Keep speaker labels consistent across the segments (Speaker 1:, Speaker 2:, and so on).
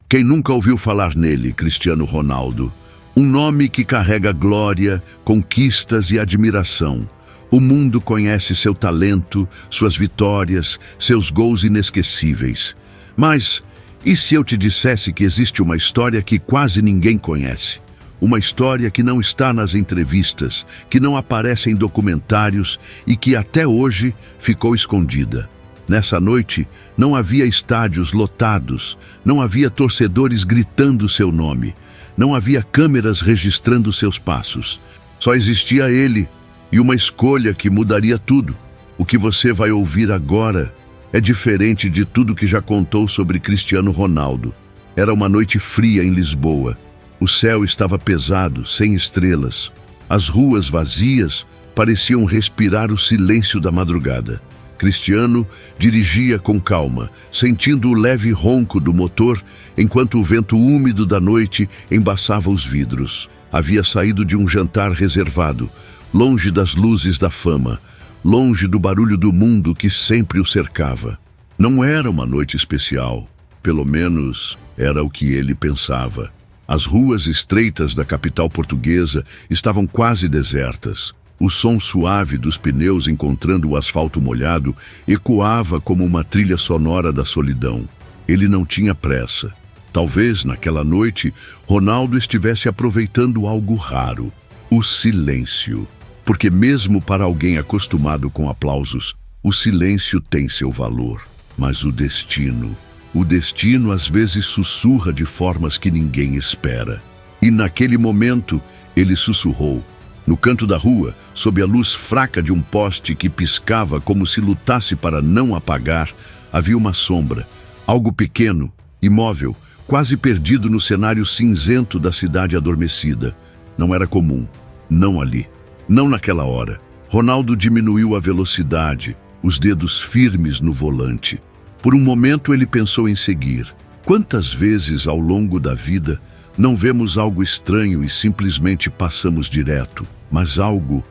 Speaker 1: Quem nunca ouviu falar nele, Cristiano Ronaldo? Um nome que carrega glória, conquistas e admiração. O mundo conhece seu talento, suas vitórias, seus gols inesquecíveis. Mas, e se eu te dissesse que existe uma história que quase ninguém conhece? Uma história que não está nas entrevistas, que não aparece em documentários e que até hoje ficou escondida. Nessa noite, não havia estádios lotados, não havia torcedores gritando seu nome, não havia câmeras registrando seus passos. Só existia ele e uma escolha que mudaria tudo. O que você vai ouvir agora é diferente de tudo que já contou sobre Cristiano Ronaldo. Era uma noite fria em Lisboa. O céu estava pesado, sem estrelas. As ruas vazias pareciam respirar o silêncio da madrugada. Cristiano dirigia com calma, sentindo o leve ronco do motor, enquanto o vento úmido da noite embaçava os vidros. Havia saído de um jantar reservado, longe das luzes da fama, longe do barulho do mundo que sempre o cercava. Não era uma noite especial, pelo menos era o que ele pensava. As ruas estreitas da capital portuguesa estavam quase desertas. O som suave dos pneus encontrando o asfalto molhado ecoava como uma trilha sonora da solidão. Ele não tinha pressa. Talvez, naquela noite, Ronaldo estivesse aproveitando algo raro: o silêncio. Porque mesmo para alguém acostumado com aplausos, o silêncio tem seu valor. Mas o destino às vezes sussurra de formas que ninguém espera. E naquele momento, ele sussurrou. No canto da rua, sob a luz fraca de um poste que piscava como se lutasse para não apagar, havia uma sombra, algo pequeno, imóvel, quase perdido no cenário cinzento da cidade adormecida. Não era comum, não ali, não naquela hora. Ronaldo diminuiu a velocidade, os dedos firmes no volante. Por um momento ele pensou em seguir. Quantas vezes ao longo da vida não vemos algo estranho e simplesmente passamos direto? Mas algo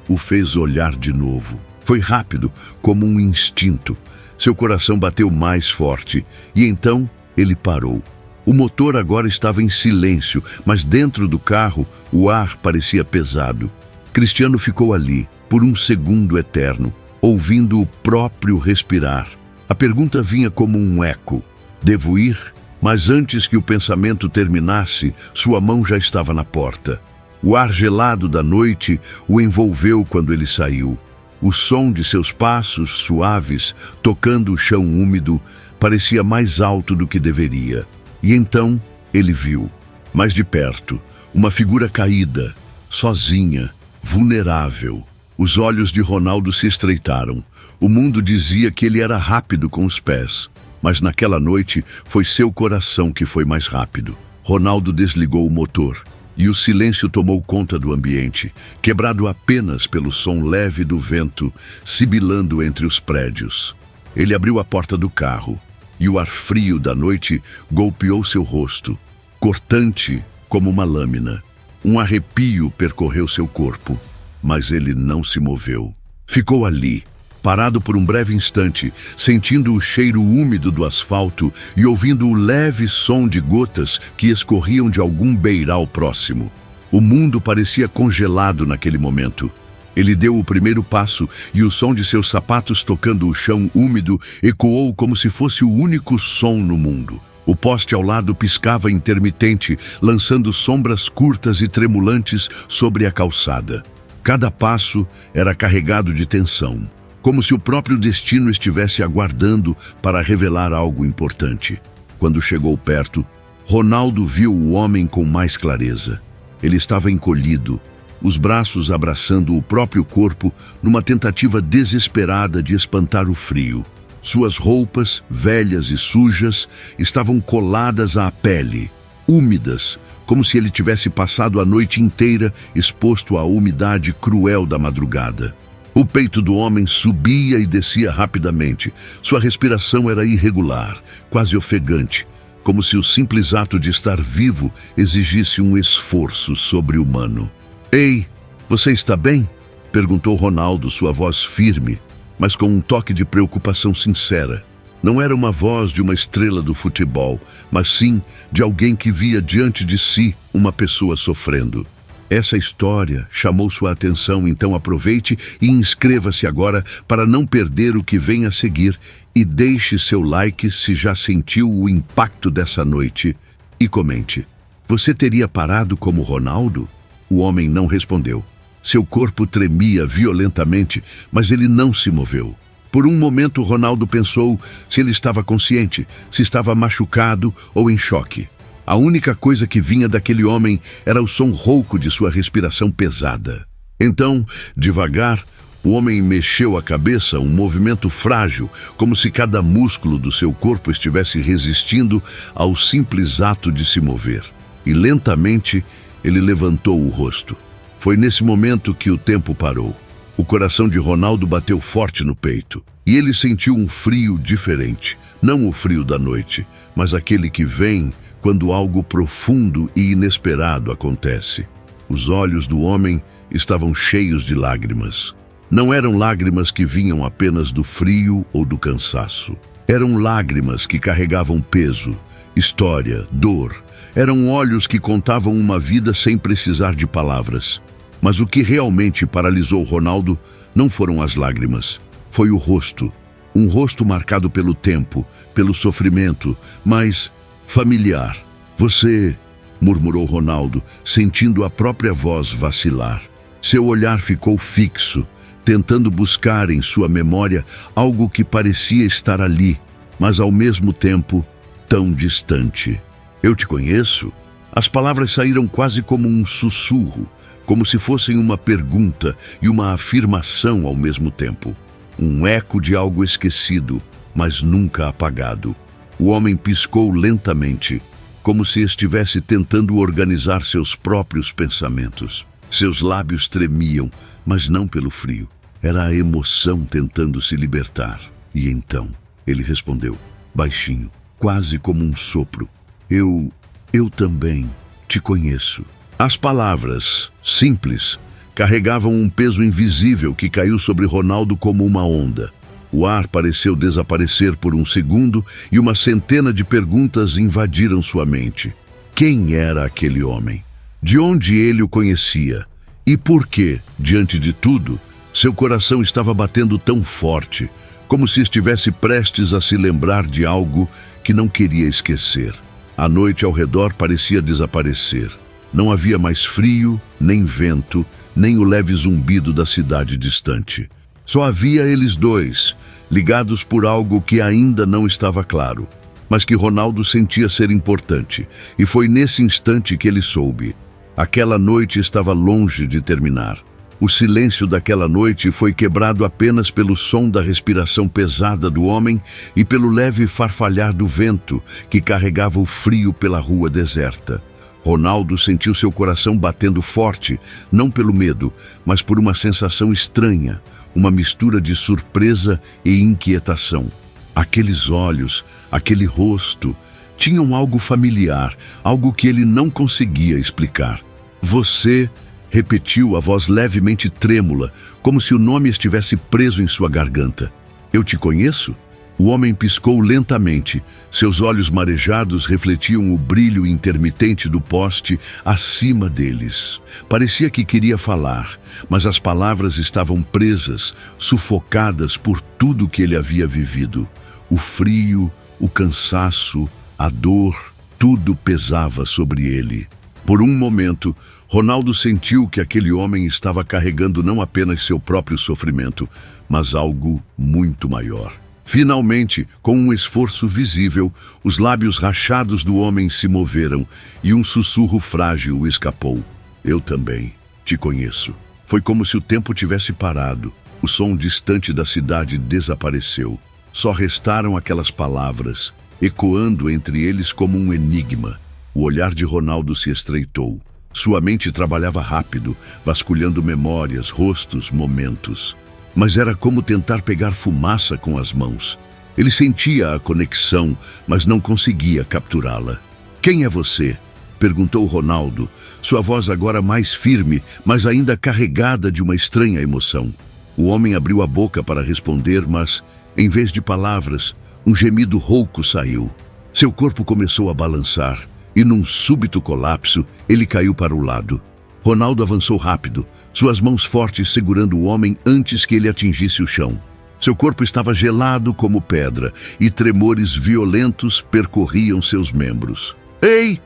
Speaker 1: o fez olhar de novo. Foi rápido, como um instinto. Seu coração bateu mais forte e então ele parou. O motor agora estava em silêncio, mas dentro do carro o ar parecia pesado. Cristiano ficou ali, por um segundo eterno, ouvindo o próprio respirar. A pergunta vinha como um eco. Devo ir? Mas antes que o pensamento terminasse, sua mão já estava na porta. O ar gelado da noite o envolveu quando ele saiu. O som de seus passos suaves, tocando o chão úmido, parecia mais alto do que deveria. E então ele viu, mais de perto, uma figura caída, sozinha, vulnerável. Os olhos de Ronaldo se estreitaram. O mundo dizia que ele era rápido com os pés. Mas naquela noite foi seu coração que foi mais rápido. Ronaldo desligou o motor e o silêncio tomou conta do ambiente, quebrado apenas pelo som leve do vento sibilando entre os prédios. Ele abriu a porta do carro e o ar frio da noite golpeou seu rosto, cortante como uma lâmina. Um arrepio percorreu seu corpo, mas ele não se moveu. Ficou ali, parado por um breve instante, sentindo o cheiro úmido do asfalto e ouvindo o leve som de gotas que escorriam de algum beiral próximo. O mundo parecia congelado naquele momento. Ele deu o primeiro passo e o som de seus sapatos tocando o chão úmido ecoou como se fosse o único som no mundo. O poste ao lado piscava intermitente, lançando sombras curtas e tremulantes sobre a calçada. Cada passo era carregado de tensão, como se o próprio destino estivesse aguardando para revelar algo importante. Quando chegou perto, Ronaldo viu o homem com mais clareza. Ele estava encolhido, os braços abraçando o próprio corpo numa tentativa desesperada de espantar o frio. Suas roupas, velhas e sujas, estavam coladas à pele, úmidas, como se ele tivesse passado a noite inteira exposto à umidade cruel da madrugada. O peito do homem subia e descia rapidamente. Sua respiração era irregular, quase ofegante, como se o simples ato de estar vivo exigisse um esforço sobre-humano. "Ei, você está bem?" perguntou Ronaldo, sua voz firme, mas com um toque de preocupação sincera. Não era uma voz de uma estrela do futebol, mas sim de alguém que via diante de si uma pessoa sofrendo. Essa história chamou sua atenção, então aproveite e inscreva-se agora para não perder o que vem a seguir e deixe seu like se já sentiu o impacto dessa noite e comente. Você teria parado como Ronaldo? O homem não respondeu. Seu corpo tremia violentamente, mas ele não se moveu. Por um momento, Ronaldo pensou se ele estava consciente, se estava machucado ou em choque. A única coisa que vinha daquele homem era o som rouco de sua respiração pesada. Então, devagar, o homem mexeu a cabeça, um movimento frágil, como se cada músculo do seu corpo estivesse resistindo ao simples ato de se mover. E lentamente, ele levantou o rosto. Foi nesse momento que o tempo parou. O coração de Ronaldo bateu forte no peito, e ele sentiu um frio diferente. Não o frio da noite, mas aquele que vem quando algo profundo e inesperado acontece. Os olhos do homem estavam cheios de lágrimas. Não eram lágrimas que vinham apenas do frio ou do cansaço. Eram lágrimas que carregavam peso, história, dor. Eram olhos que contavam uma vida sem precisar de palavras. Mas o que realmente paralisou Ronaldo não foram as lágrimas. Foi o rosto. Um rosto marcado pelo tempo, pelo sofrimento, mas familiar. Você, murmurou Ronaldo, sentindo a própria voz vacilar. Seu olhar ficou fixo, tentando buscar em sua memória algo que parecia estar ali, mas ao mesmo tempo tão distante. Eu te conheço? As palavras saíram quase como um sussurro, como se fossem uma pergunta e uma afirmação ao mesmo tempo. Um eco de algo esquecido, mas nunca apagado. O homem piscou lentamente, como se estivesse tentando organizar seus próprios pensamentos. Seus lábios tremiam, mas não pelo frio. Era a emoção tentando se libertar. E então, ele respondeu, baixinho, quase como um sopro. Eu também te conheço. As palavras, simples, carregavam um peso invisível que caiu sobre Ronaldo como uma onda. O ar pareceu desaparecer por um segundo e uma centena de perguntas invadiram sua mente. Quem era aquele homem? De onde ele o conhecia? E por que, diante de tudo, seu coração estava batendo tão forte, como se estivesse prestes a se lembrar de algo que não queria esquecer? A noite ao redor parecia desaparecer. Não havia mais frio, nem vento, nem o leve zumbido da cidade distante. Só havia eles dois, ligados por algo que ainda não estava claro, mas que Ronaldo sentia ser importante, e foi nesse instante que ele soube. Aquela noite estava longe de terminar. O silêncio daquela noite foi quebrado apenas pelo som da respiração pesada do homem e pelo leve farfalhar do vento que carregava o frio pela rua deserta. Ronaldo sentiu seu coração batendo forte, não pelo medo, mas por uma sensação estranha, uma mistura de surpresa e inquietação. Aqueles olhos, aquele rosto, tinham algo familiar, algo que ele não conseguia explicar. Você, repetiu a voz levemente trêmula, como se o nome estivesse preso em sua garganta. Eu te conheço? O homem piscou lentamente. Seus olhos marejados refletiam o brilho intermitente do poste acima deles. Parecia que queria falar, mas as palavras estavam presas, sufocadas por tudo que ele havia vivido. O frio, o cansaço, a dor, tudo pesava sobre ele. Por um momento, Ronaldo sentiu que aquele homem estava carregando não apenas seu próprio sofrimento, mas algo muito maior. Finalmente, com um esforço visível, os lábios rachados do homem se moveram e um sussurro frágil o escapou. Eu também te conheço. Foi como se o tempo tivesse parado. O som distante da cidade desapareceu. Só restaram aquelas palavras, ecoando entre eles como um enigma. O olhar de Ronaldo se estreitou. Sua mente trabalhava rápido, vasculhando memórias, rostos, momentos. Mas era como tentar pegar fumaça com as mãos. Ele sentia a conexão, mas não conseguia capturá-la. Quem é você? Perguntou Ronaldo, sua voz agora mais firme, mas ainda carregada de uma estranha emoção. O homem abriu a boca para responder, mas, em vez de palavras, Um gemido rouco saiu. Seu corpo começou a balançar e, num súbito colapso, ele caiu para o lado. Ronaldo avançou rápido, suas mãos fortes segurando o homem antes que ele atingisse o chão. Seu corpo estava gelado como pedra e tremores violentos percorriam seus membros. Ei,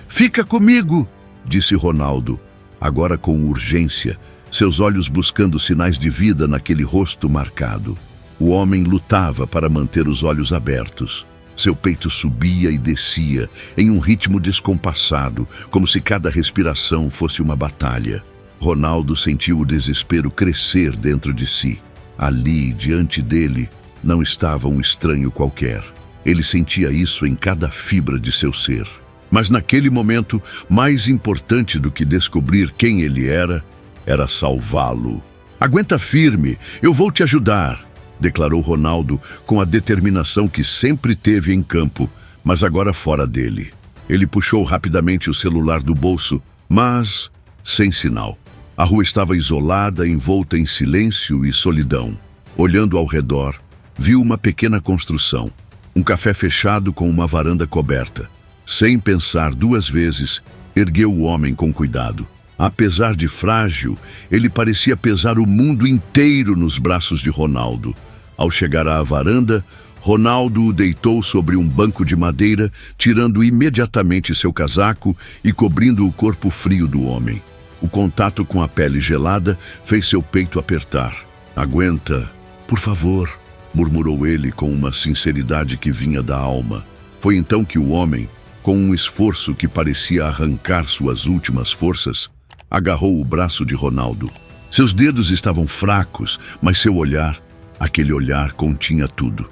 Speaker 1: fica comigo! Disse Ronaldo, agora com urgência, seus olhos buscando sinais de vida naquele rosto marcado. O homem lutava para manter os olhos abertos. Seu peito subia e descia, em um ritmo descompassado, como se cada respiração fosse uma batalha. Ronaldo sentiu o desespero crescer dentro de si. Ali, diante dele, não estava um estranho qualquer. Ele sentia isso em cada fibra de seu ser. Mas naquele momento, mais importante do que descobrir quem ele era salvá-lo. Aguenta firme, eu vou te ajudar, declarou Ronaldo com a determinação que sempre teve em campo, mas agora fora dele. Ele puxou rapidamente o celular do bolso, mas sem sinal. A rua estava isolada, envolta em silêncio e solidão. Olhando ao redor, viu uma pequena construção, um café fechado com uma varanda coberta. Sem pensar duas vezes, ergueu o homem com cuidado. Apesar de frágil, ele parecia pesar o mundo inteiro nos braços de Ronaldo. Ao chegar à varanda, Ronaldo o deitou sobre um banco de madeira, tirando imediatamente seu casaco e cobrindo o corpo frio do homem. O contato com a pele gelada fez seu peito apertar. Aguenta, por favor, murmurou ele com uma sinceridade que vinha da alma. Foi então que o homem, com um esforço que parecia arrancar suas últimas forças, agarrou o braço de Ronaldo. Seus dedos estavam fracos, mas seu olhar, aquele olhar continha tudo.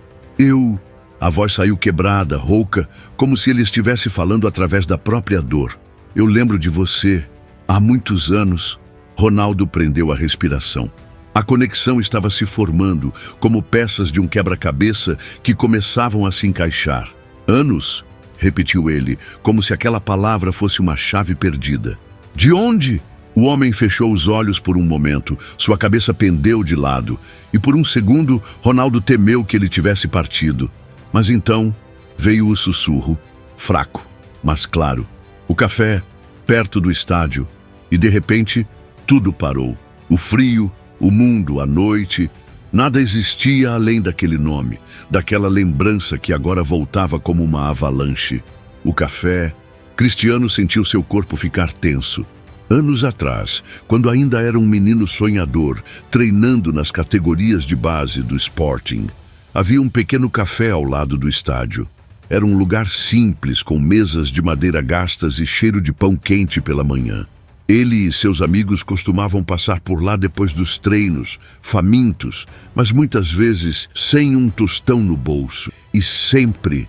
Speaker 1: A voz saiu quebrada, rouca, como se ele estivesse falando através da própria dor. Eu lembro de você. Há muitos anos. Ronaldo prendeu a respiração. A conexão estava se formando, como peças de um quebra-cabeça que começavam a se encaixar. Anos? Repetiu ele, como se aquela palavra fosse uma chave perdida. De onde? O homem fechou os olhos por um momento, sua cabeça pendeu de lado, e por um segundo Ronaldo temeu que ele tivesse partido. Mas então veio o sussurro, fraco, mas claro. O café, perto do estádio, e de repente tudo parou. O frio, o mundo, a noite, nada existia além daquele nome, daquela lembrança que agora voltava como uma avalanche. O café. Cristiano sentiu seu corpo ficar tenso. Anos atrás, quando ainda era um menino sonhador, treinando nas categorias de base do Sporting, havia um pequeno café ao lado do estádio. Era um lugar simples, com mesas de madeira gastas e cheiro de pão quente pela manhã. Ele e seus amigos costumavam passar por lá depois dos treinos, famintos, mas muitas vezes sem um tostão no bolso. E sempre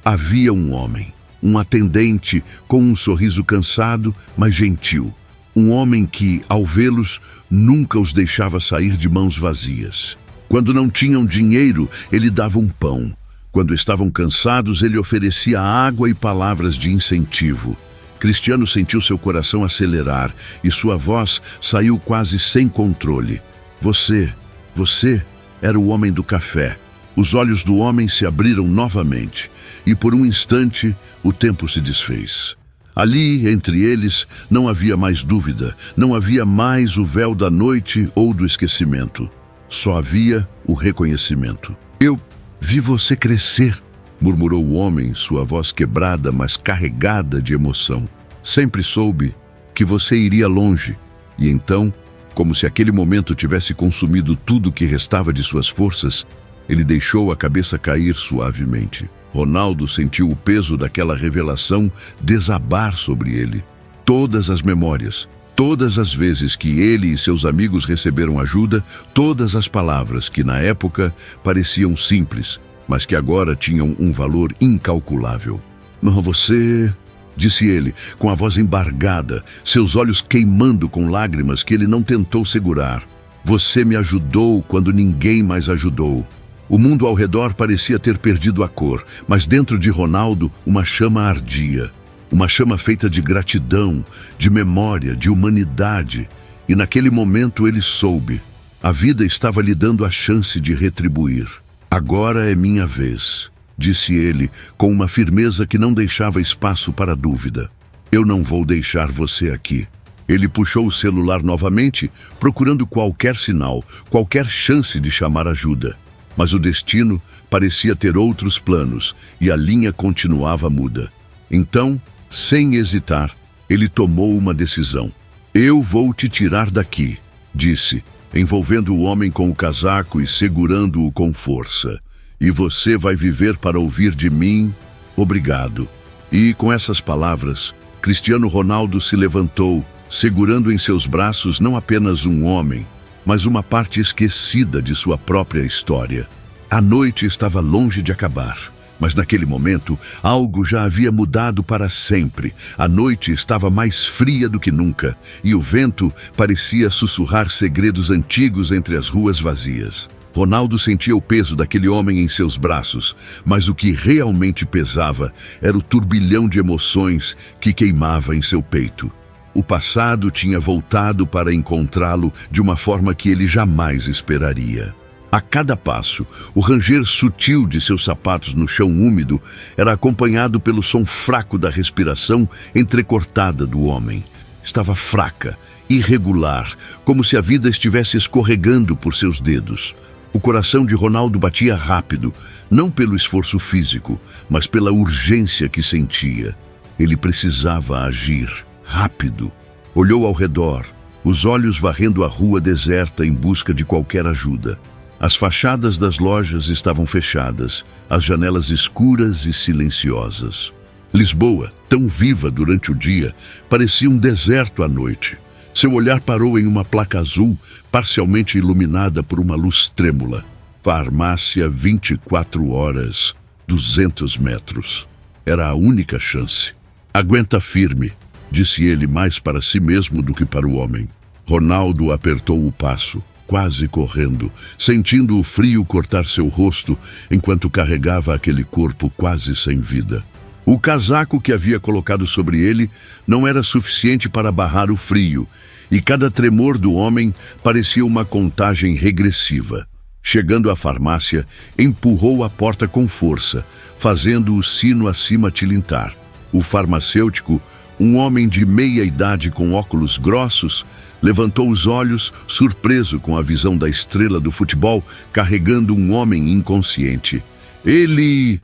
Speaker 1: havia um homem. Um atendente com um sorriso cansado, mas gentil. Um homem que, ao vê-los, nunca os deixava sair de mãos vazias. Quando não tinham dinheiro, ele dava um pão. Quando estavam cansados, ele oferecia água e palavras de incentivo. Cristiano sentiu seu coração acelerar e sua voz saiu quase sem controle. Você era o homem do café. Os olhos do homem se abriram novamente e por um instante o tempo se desfez. Ali, entre eles, não havia mais dúvida, não havia mais o véu da noite ou do esquecimento. Só havia o reconhecimento. Eu vi você crescer, murmurou o homem, sua voz quebrada, mas carregada de emoção. Sempre soube que você iria longe. E então, como se aquele momento tivesse consumido tudo o que restava de suas forças, ele deixou a cabeça cair suavemente. Ronaldo sentiu o peso daquela revelação desabar sobre ele. Todas as memórias, todas as vezes que ele e seus amigos receberam ajuda, todas as palavras que na época pareciam simples, mas que agora tinham um valor incalculável. "Não, você", disse ele, com a voz embargada, seus olhos queimando com lágrimas que ele não tentou segurar. "Você me ajudou quando ninguém mais ajudou." O mundo ao redor parecia ter perdido a cor, mas dentro de Ronaldo uma chama ardia. Uma chama feita de gratidão, de memória, de humanidade. E naquele momento ele soube. A vida estava lhe dando a chance de retribuir. Agora é minha vez, disse ele, com uma firmeza que não deixava espaço para dúvida. Eu não vou deixar você aqui. Ele puxou o celular novamente, procurando qualquer sinal, qualquer chance de chamar ajuda. Mas o destino parecia ter outros planos e a linha continuava muda. Então, sem hesitar, ele tomou uma decisão. Eu vou te tirar daqui, disse, envolvendo o homem com o casaco e segurando-o com força. E você vai viver para ouvir de mim, obrigado. E com essas palavras, Cristiano Ronaldo se levantou, segurando em seus braços não apenas um homem, mas uma parte esquecida de sua própria história. A noite estava longe de acabar, mas naquele momento algo já havia mudado para sempre. A noite estava mais fria do que nunca e o vento parecia sussurrar segredos antigos entre as ruas vazias. Ronaldo sentia o peso daquele homem em seus braços, mas o que realmente pesava era o turbilhão de emoções que queimava em seu peito. O passado tinha voltado para encontrá-lo de uma forma que ele jamais esperaria. A cada passo, o ranger sutil de seus sapatos no chão úmido era acompanhado pelo som fraco da respiração entrecortada do homem. Estava fraca, irregular, como se a vida estivesse escorregando por seus dedos. O coração de Ronaldo batia rápido, não pelo esforço físico, mas pela urgência que sentia. Ele precisava agir. Rápido. Olhou ao redor, os olhos varrendo a rua deserta em busca de qualquer ajuda. As fachadas das lojas estavam fechadas, as janelas escuras e silenciosas. Lisboa, tão viva durante o dia, parecia um deserto à noite. Seu olhar parou em uma placa azul, parcialmente iluminada por uma luz trêmula. Farmácia 24 horas, 200 metros. Era a única chance. Aguenta firme, disse ele mais para si mesmo do que para o homem. Ronaldo apertou o passo, quase correndo, sentindo o frio cortar seu rosto enquanto carregava aquele corpo quase sem vida. O casaco que havia colocado sobre ele não era suficiente para barrar o frio, e cada tremor do homem parecia uma contagem regressiva. Chegando à farmácia, empurrou a porta com força, fazendo o sino acima tilintar. O farmacêutico, um homem de meia idade com óculos grossos, levantou os olhos, surpreso com a visão da estrela do futebol carregando um homem inconsciente. Ele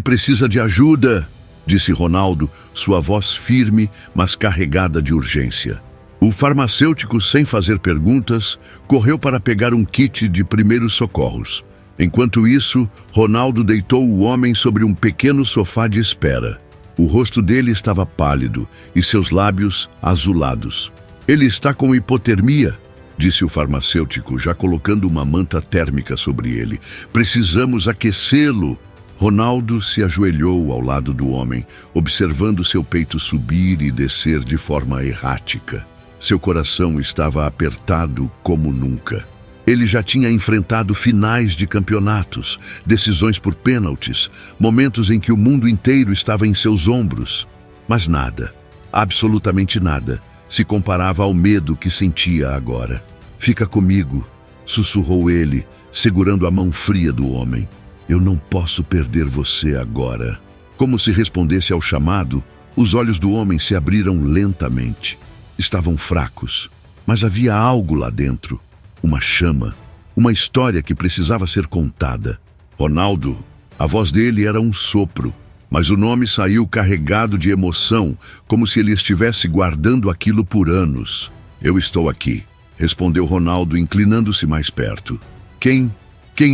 Speaker 1: precisa de ajuda, disse Ronaldo, sua voz firme, mas carregada de urgência. O farmacêutico, sem fazer perguntas, correu para pegar um kit de primeiros socorros. Enquanto isso, Ronaldo deitou o homem sobre um pequeno sofá de espera. O rosto dele estava pálido e seus lábios azulados. Ele está com hipotermia, disse o farmacêutico, já colocando uma manta térmica sobre ele. Precisamos aquecê-lo. Ronaldo se ajoelhou ao lado do homem, observando seu peito subir e descer de forma errática. Seu coração estava apertado como nunca. Ele já tinha enfrentado finais de campeonatos, decisões por pênaltis, momentos em que o mundo inteiro estava em seus ombros. Mas nada, absolutamente nada, se comparava ao medo que sentia agora. Fica comigo, sussurrou ele, segurando a mão fria do homem. Eu não posso perder você agora. Como se respondesse ao chamado, os olhos do homem se abriram lentamente. Estavam fracos, mas havia algo lá dentro. Uma chama, uma história que precisava ser contada. Ronaldo, a voz dele era um sopro, mas o nome saiu carregado de emoção, como se ele estivesse guardando aquilo por anos. Eu estou aqui, respondeu Ronaldo, inclinando-se mais perto. Quem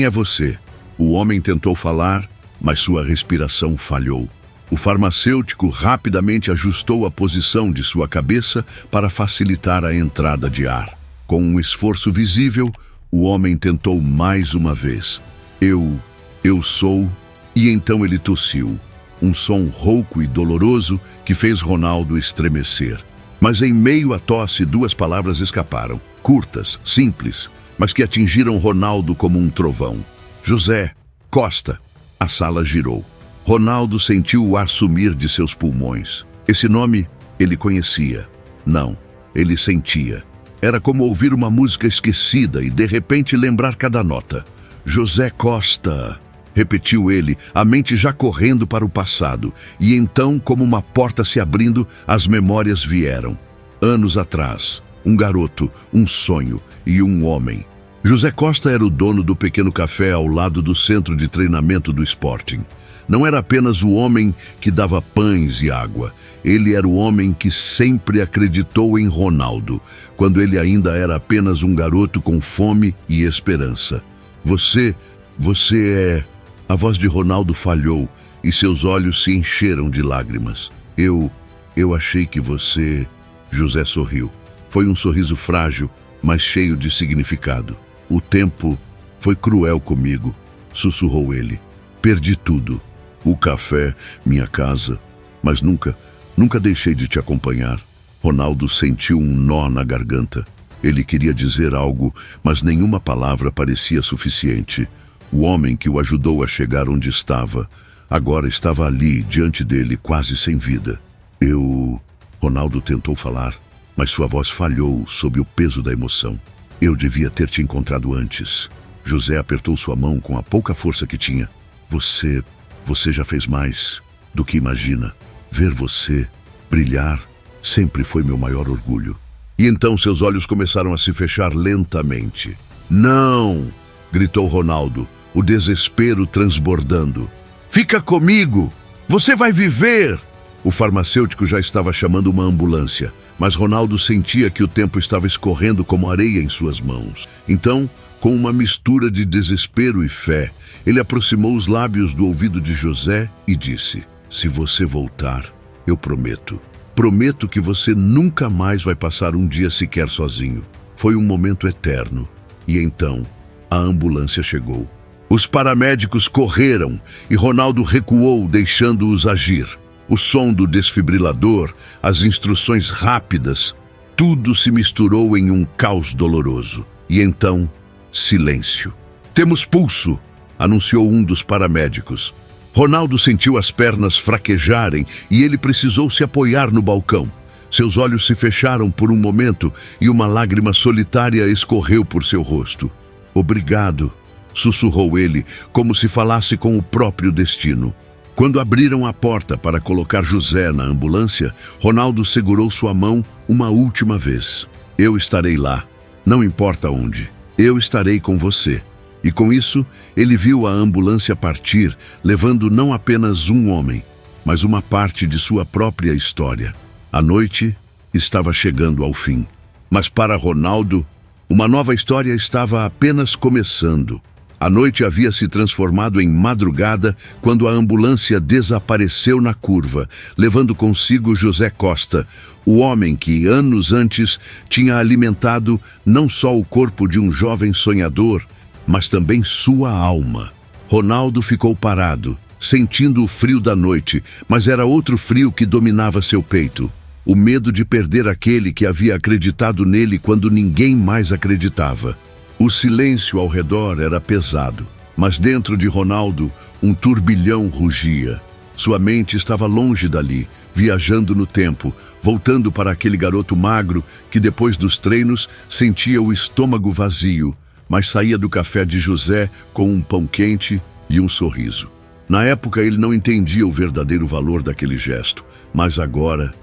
Speaker 1: é você? O homem tentou falar, mas sua respiração falhou. O farmacêutico rapidamente ajustou a posição de sua cabeça para facilitar a entrada de ar. Com um esforço visível, o homem tentou mais uma vez. Eu sou... E então ele tossiu. Um som rouco e doloroso que fez Ronaldo estremecer. Mas em meio à tosse, duas palavras escaparam. Curtas, simples, mas que atingiram Ronaldo como um trovão. José Costa. A sala girou. Ronaldo sentiu o ar sumir de seus pulmões. Esse nome ele conhecia. Não, ele sentia. Era como ouvir uma música esquecida e de repente lembrar cada nota. José Costa, repetiu ele, a mente já correndo para o passado. E então, como uma porta se abrindo, as memórias vieram. Anos atrás, um garoto, um sonho e um homem. José Costa era o dono do pequeno café ao lado do centro de treinamento do Sporting. Não era apenas o homem que dava pães e água. Ele era o homem que sempre acreditou em Ronaldo, quando ele ainda era apenas um garoto com fome e esperança. Você é... A voz de Ronaldo falhou e seus olhos se encheram de lágrimas. Eu achei que você... José sorriu. Foi um sorriso frágil, mas cheio de significado. O tempo foi cruel comigo, sussurrou ele. Perdi tudo. O café, minha casa, mas nunca deixei de te acompanhar. Ronaldo sentiu um nó na garganta. Ele queria dizer algo, mas nenhuma palavra parecia suficiente. O homem que o ajudou a chegar onde estava, agora estava ali, diante dele, quase sem vida. Ronaldo tentou falar, mas sua voz falhou sob o peso da emoção. Eu devia ter te encontrado antes. José apertou sua mão com a pouca força que tinha. Você já fez mais do que imagina. Ver você brilhar sempre foi meu maior orgulho. E então seus olhos começaram a se fechar lentamente. Não! Gritou Ronaldo, o desespero transbordando. Fica comigo! Você vai viver! O farmacêutico já estava chamando uma ambulância, mas Ronaldo sentia que o tempo estava escorrendo como areia em suas mãos. Então, com uma mistura de desespero e fé, ele aproximou os lábios do ouvido de José e disse: se você voltar, eu prometo que você nunca mais vai passar um dia sequer sozinho. Foi um momento eterno. E então, a ambulância chegou. Os paramédicos correram e Ronaldo recuou, deixando-os agir. O som do desfibrilador, as instruções rápidas, tudo se misturou em um caos doloroso. E então, silêncio. Temos pulso, anunciou um dos paramédicos. Ronaldo sentiu as pernas fraquejarem e ele precisou se apoiar no balcão. Seus olhos se fecharam por um momento e uma lágrima solitária escorreu por seu rosto. Obrigado, sussurrou ele, como se falasse com o próprio destino. Quando abriram a porta para colocar José na ambulância, Ronaldo segurou sua mão uma última vez. Eu estarei lá, não importa onde. Eu estarei com você. E com isso, ele viu a ambulância partir, levando não apenas um homem, mas uma parte de sua própria história. A noite estava chegando ao fim. Mas para Ronaldo, uma nova história estava apenas começando. A noite havia se transformado em madrugada quando a ambulância desapareceu na curva, levando consigo José Costa, o homem que, anos antes, tinha alimentado não só o corpo de um jovem sonhador, mas também sua alma. Ronaldo ficou parado, sentindo o frio da noite, mas era outro frio que dominava seu peito. O medo de perder aquele que havia acreditado nele quando ninguém mais acreditava. O silêncio ao redor era pesado, mas dentro de Ronaldo um turbilhão rugia. Sua mente estava longe dali, viajando no tempo, voltando para aquele garoto magro que depois dos treinos sentia o estômago vazio, mas saía do café de José com um pão quente e um sorriso. Na época ele não entendia o verdadeiro valor daquele gesto, mas agora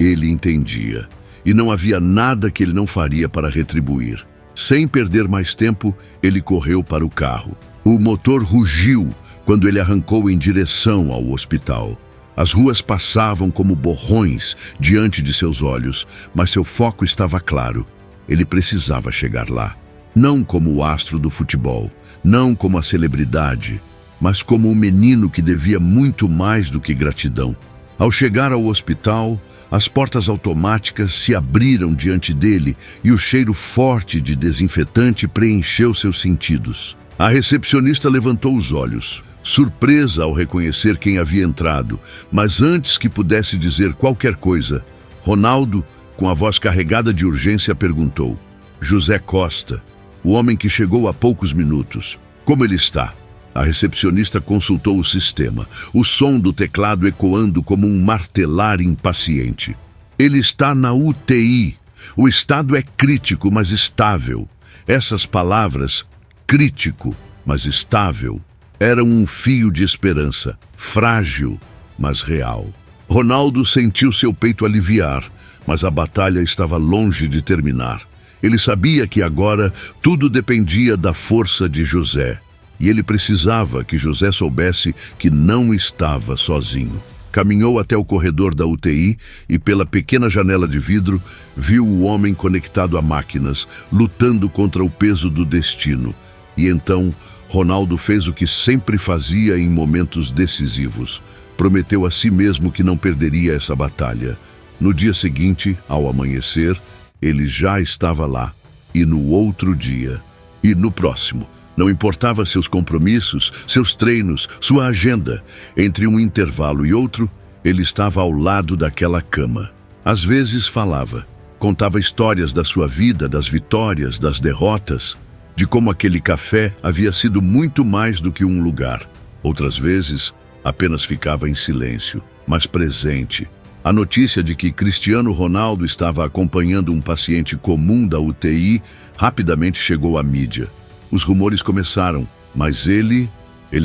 Speaker 1: ele entendia. E não havia nada que ele não faria para retribuir. Sem perder mais tempo, ele correu para o carro. O motor rugiu quando ele arrancou em direção ao hospital. As ruas passavam como borrões diante de seus olhos, mas seu foco estava claro. Ele precisava chegar lá. Não como o astro do futebol, não como a celebridade, mas como um menino que devia muito mais do que gratidão. Ao chegar ao hospital, as portas automáticas se abriram diante dele e o cheiro forte de desinfetante preencheu seus sentidos. A recepcionista levantou os olhos, surpresa ao reconhecer quem havia entrado, mas antes que pudesse dizer qualquer coisa, Ronaldo, com a voz carregada de urgência, perguntou: José Costa, o homem que chegou há poucos minutos, como ele está? A recepcionista consultou o sistema, o som do teclado ecoando como um martelar impaciente. Ele está na UTI. O estado é crítico, mas estável. Essas palavras, crítico, mas estável. Era um fio de esperança, frágil, mas real. Ronaldo sentiu seu peito aliviar, mas a batalha estava longe de terminar. Ele sabia que agora tudo dependia da força de José. E ele precisava que José soubesse que não estava sozinho. Caminhou até o corredor da UTI e, pela pequena janela de vidro, viu o homem conectado a máquinas, lutando contra o peso do destino. E então, Ronaldo fez o que sempre fazia em momentos decisivos. Prometeu a si mesmo que não perderia essa batalha. No dia seguinte, ao amanhecer, ele já estava lá. E no outro dia. E no próximo. Não importava seus compromissos, seus treinos, sua agenda. Entre um intervalo e outro, ele estava ao lado daquela cama. Às vezes falava, contava histórias da sua vida, das vitórias, das derrotas, de como aquele café havia sido muito mais do que um lugar. Outras vezes, apenas ficava em silêncio, mas presente. A notícia de que Cristiano Ronaldo estava acompanhando um paciente comum da UTI rapidamente chegou à mídia. Os rumores começaram, mas ele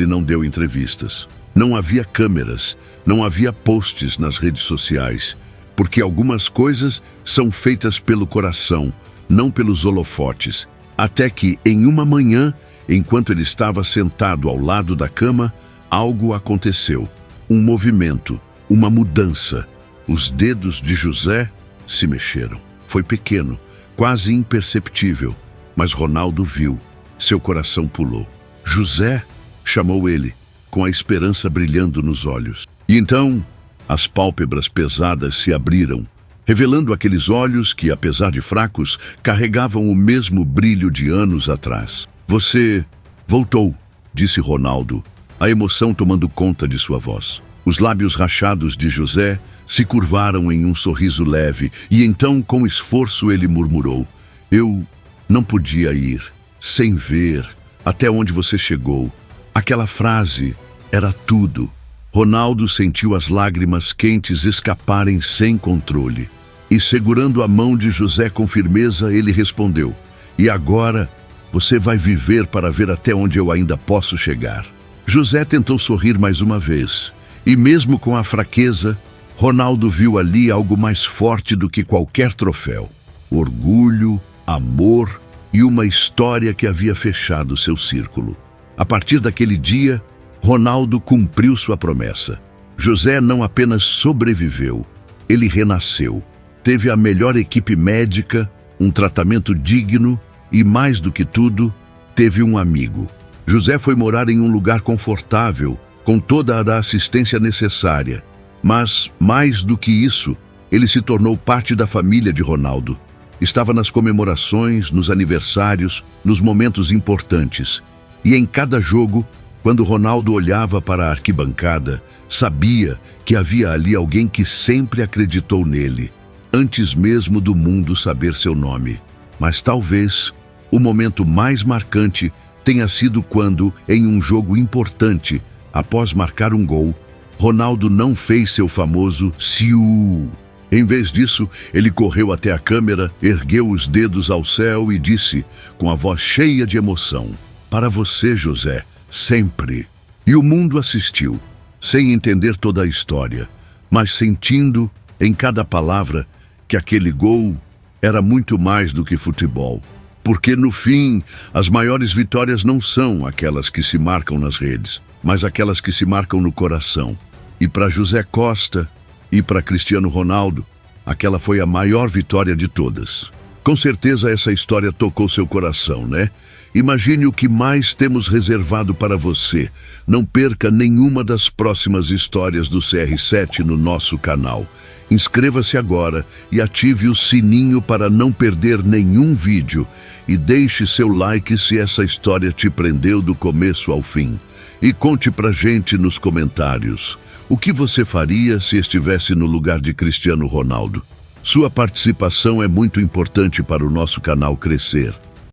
Speaker 1: não deu entrevistas. Não havia câmeras, não havia posts nas redes sociais, porque algumas coisas são feitas pelo coração, não pelos holofotes. Até que, em uma manhã, enquanto ele estava sentado ao lado da cama, algo aconteceu. Um movimento, uma mudança. Os dedos de José se mexeram. Foi pequeno, quase imperceptível, mas Ronaldo viu. Seu coração pulou. José, chamou ele, com a esperança brilhando nos olhos. E então, as pálpebras pesadas se abriram, revelando aqueles olhos que, apesar de fracos, carregavam o mesmo brilho de anos atrás. Você voltou, disse Ronaldo, a emoção tomando conta de sua voz. Os lábios rachados de José se curvaram em um sorriso leve, e então, com esforço, ele murmurou: Eu não podia ir. Sem ver até onde você chegou. Aquela frase era tudo. Ronaldo sentiu as lágrimas quentes escaparem sem controle. E segurando a mão de José com firmeza, ele respondeu: E agora você vai viver para ver até onde eu ainda posso chegar. José tentou sorrir mais uma vez. E mesmo com a fraqueza, Ronaldo viu ali algo mais forte do que qualquer troféu. Orgulho, amor e uma história que havia fechado seu círculo. A partir daquele dia, Ronaldo cumpriu sua promessa. José não apenas sobreviveu, ele renasceu. Teve a melhor equipe médica, um tratamento digno e, mais do que tudo, teve um amigo. José foi morar em um lugar confortável, com toda a assistência necessária. Mas, mais do que isso, ele se tornou parte da família de Ronaldo. Estava nas comemorações, nos aniversários, nos momentos importantes. E em cada jogo, quando Ronaldo olhava para a arquibancada, sabia que havia ali alguém que sempre acreditou nele, antes mesmo do mundo saber seu nome. Mas talvez o momento mais marcante tenha sido quando, em um jogo importante, após marcar um gol, Ronaldo não fez seu famoso "siu". Em vez disso, ele correu até a câmera, ergueu os dedos ao céu e disse, com a voz cheia de emoção: Para você, José, sempre. E o mundo assistiu, sem entender toda a história, mas sentindo, em cada palavra, que aquele gol era muito mais do que futebol. Porque, no fim, as maiores vitórias não são aquelas que se marcam nas redes, mas aquelas que se marcam no coração. E para José Costa e para Cristiano Ronaldo, aquela foi a maior vitória de todas. Com certeza essa história tocou seu coração, né? Imagine o que mais temos reservado para você. Não perca nenhuma das próximas histórias do CR7 no nosso canal. Inscreva-se agora e ative o sininho para não perder nenhum vídeo. E deixe seu like se essa história te prendeu do começo ao fim. E conte pra gente nos comentários. O que você faria se estivesse no lugar de Cristiano Ronaldo? Sua participação é muito importante para o nosso canal crescer.